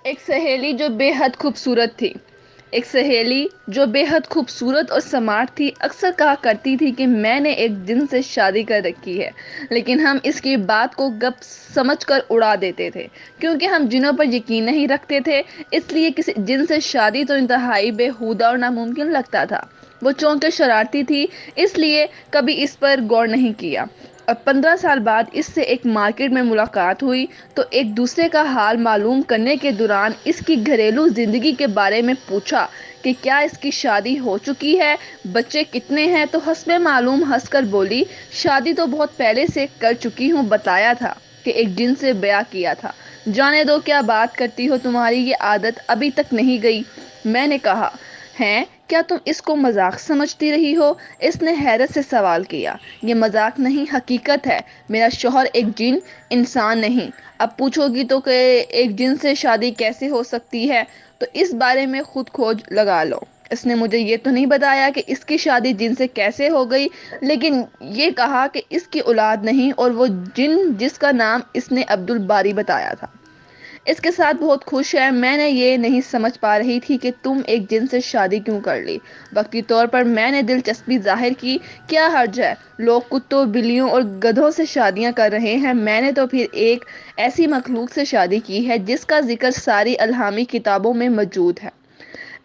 ایک سہیلی جو بے حد خوبصورت تھی ایک سہیلی جو بے حد خوبصورت اور سمارٹ تھی اکثر کہا کرتی تھی کہ میں نے ایک جن سے شادی کر رکھی ہے، لیکن ہم اس کی بات کو گپ سمجھ کر اڑا دیتے تھے کیونکہ ہم جنوں پر یقین نہیں رکھتے تھے۔ اس لیے کسی جن سے شادی تو انتہائی بےہودہ اور ناممکن لگتا تھا۔ وہ چونکہ شرارتی تھی، اس لیے کبھی اس پر غور نہیں کیا۔ اور 15 سال بعد اس سے ایک مارکیٹ میں ملاقات ہوئی تو ایک دوسرے کا حال معلوم کرنے کے دوران اس کی گھریلو زندگی کے بارے میں پوچھا کہ کیا اس کی شادی ہو چکی ہے، بچے کتنے ہیں، تو حسب معلوم ہنس کر بولی، شادی تو بہت پہلے سے کر چکی ہوں، بتایا تھا کہ ایک جن سے بیاہ کیا تھا۔ جانے دو، کیا بات کرتی ہو، تمہاری یہ عادت ابھی تک نہیں گئی؟ میں نے کہا، ہیں کیا تم اس کو مذاق سمجھتی رہی ہو؟ اس نے حیرت سے سوال کیا۔ یہ مذاق نہیں، حقیقت ہے۔ میرا شوہر ایک جن انسان نہیں۔ اب پوچھو گی تو کہ ایک جن سے شادی کیسے ہو سکتی ہے، تو اس بارے میں خود کھوج لگا لو۔ اس نے مجھے یہ تو نہیں بتایا کہ اس کی شادی جن سے کیسے ہو گئی، لیکن یہ کہا کہ اس کی اولاد نہیں، اور وہ جن جس کا نام اس نے عبد الباری بتایا تھا، اس کے ساتھ بہت خوش ہے۔ میں نے یہ نہیں سمجھ پا رہی تھی کہ تم ایک جن سے شادی کیوں کر لی۔ وقتی طور پر میں نے دلچسپی ظاہر کی، کیا حرج ہے، لوگ کتوں، بلیوں اور گدھوں سے شادیاں کر رہے ہیں، میں نے تو پھر ایک ایسی مخلوق سے شادی کی ہے جس کا ذکر ساری الہامی کتابوں میں موجود ہے۔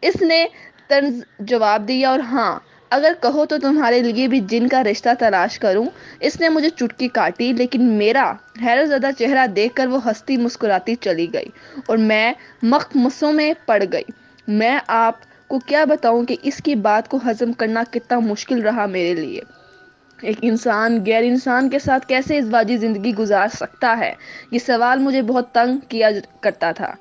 اس نے طنز جواب دیا، اور ہاں، اگر کہو تو تمہارے لیے بھی جن کا رشتہ تلاش کروں۔ اس نے مجھے چٹکی کاٹی، لیکن میرا حیرت زدہ چہرہ دیکھ کر وہ ہنستی مسکراتی چلی گئی اور میں مخمصوں میں پڑ گئی۔ میں آپ کو کیا بتاؤں کہ اس کی بات کو ہضم کرنا کتنا مشکل رہا میرے لیے۔ ایک انسان غیر انسان کے ساتھ کیسے ازدواجی زندگی گزار سکتا ہے؟ یہ سوال مجھے بہت تنگ کیا کرتا تھا۔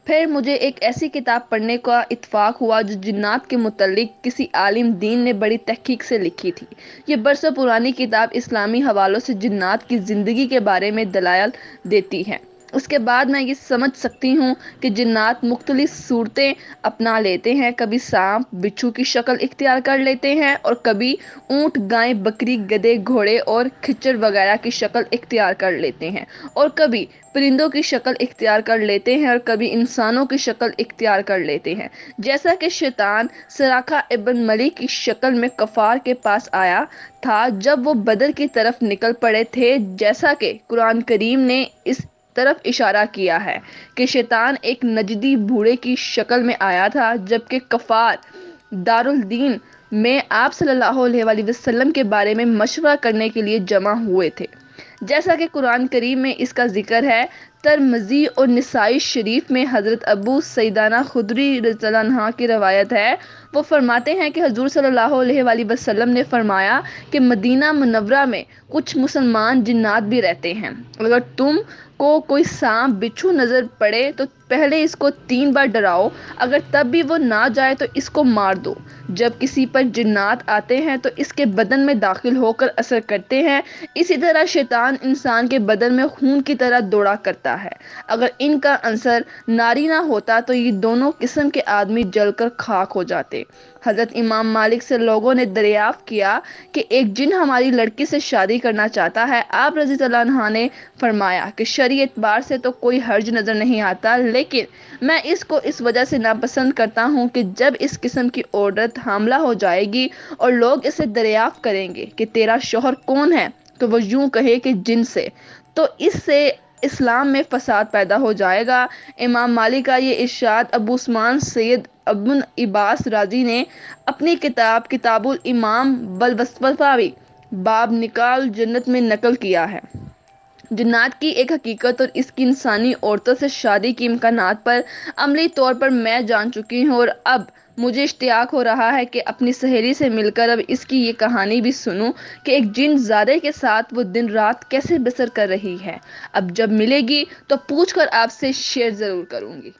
پھر مجھے ایک ایسی کتاب پڑھنے کا اتفاق ہوا جو جنات کے متعلق کسی عالم دین نے بڑی تحقیق سے لکھی تھی۔ یہ برسوں پرانی کتاب اسلامی حوالوں سے جنات کی زندگی کے بارے میں دلائل دیتی ہے۔ اس کے بعد میں یہ سمجھ سکتی ہوں کہ جنات مختلف صورتیں اپنا لیتے ہیں، کبھی سانپ بچھو کی شکل اختیار کر لیتے ہیں، اور کبھی اونٹ، گائے، بکری، گدھے، گھوڑے اور خچر وغیرہ کی شکل اختیار کر لیتے ہیں، اور کبھی پرندوں کی شکل اختیار کر لیتے ہیں، اور کبھی انسانوں کی شکل اختیار کر لیتے ہیں، جیسا کہ شیطان سراقہ ابن ملک کی شکل میں کفار کے پاس آیا تھا جب وہ بدر کی طرف نکل پڑے تھے، جیسا کہ قرآن کریم نے اس طرف اشارہ کیا ہے کہ شیطان ایک نجدی بوڑھے کی شکل میں آیا تھا، جبکہ کفار دارالدین میں آپ صلی اللہ علیہ وآلہ وسلم کے بارے میں مشورہ کرنے کے لیے جمع ہوئے تھے، جیسا کہ قرآن کریم میں اس کا ذکر ہے۔ ترمذی اور نسائی شریف میں حضرت ابو سعیدہ خدری رضی اللہ عنہ کی روایت ہے، وہ فرماتے ہیں کہ حضور صلی اللہ علیہ وآلہ وسلم نے فرمایا کہ مدینہ منورہ میں کچھ مسلمان جنات بھی رہتے ہیں۔ اگر تم کو کوئی سانپ بچھو نظر پڑے تو پہلے اس کو 3 بار ڈراؤ، اگر تب بھی وہ نہ جائے تو اس کو مار دو۔ جب کسی پر جنات آتے ہیں تو اس کے بدن میں داخل ہو کر اثر کرتے ہیں، اسی طرح شیطان انسان کے بدن میں خون کی طرح دوڑا کرتا ہے۔ اگر ان کا عنصر ناری نہ ہوتا تو یہ دونوں قسم کے آدمی جل کر خاک ہو جاتے۔ حضرت امام مالک سے لوگوں نے دریافت کیا کہ ایک جن ہماری لڑکی سے شادی کرنا چاہتا ہے۔ آپ رضی اللہ عنہ نے فرمایا کہ شرعی اعتبار سے تو کوئی حرج نظر نہیں آتا، لیکن میں اس کو اس وجہ سے ناپسند کرتا ہوں کہ جب اس قسم کی عورت حاملہ ہو جائے گی اور لوگ اسے دریافت کریں گے کہ تیرا شوہر کون ہے، تو وہ یوں کہے کہ جن سے، تو اس سے اسلام میں فساد پیدا ہو جائے گا۔ امام مالک کا یہ ارشاد ابو عثمان سید ابن عباس رازی نے اپنی کتاب کتاب الامام بالوصفاوی باب نکاح الجنت میں نقل کیا ہے۔ جنات کی ایک حقیقت اور اس کی انسانی عورتوں سے شادی کے امکانات پر عملی طور پر میں جان چکی ہوں، اور اب مجھے اشتیاق ہو رہا ہے کہ اپنی سہیلی سے مل کر اب اس کی یہ کہانی بھی سنوں کہ ایک جن زادے کے ساتھ وہ دن رات کیسے بسر کر رہی ہے۔ اب جب ملے گی تو پوچھ کر آپ سے شیئر ضرور کروں گی۔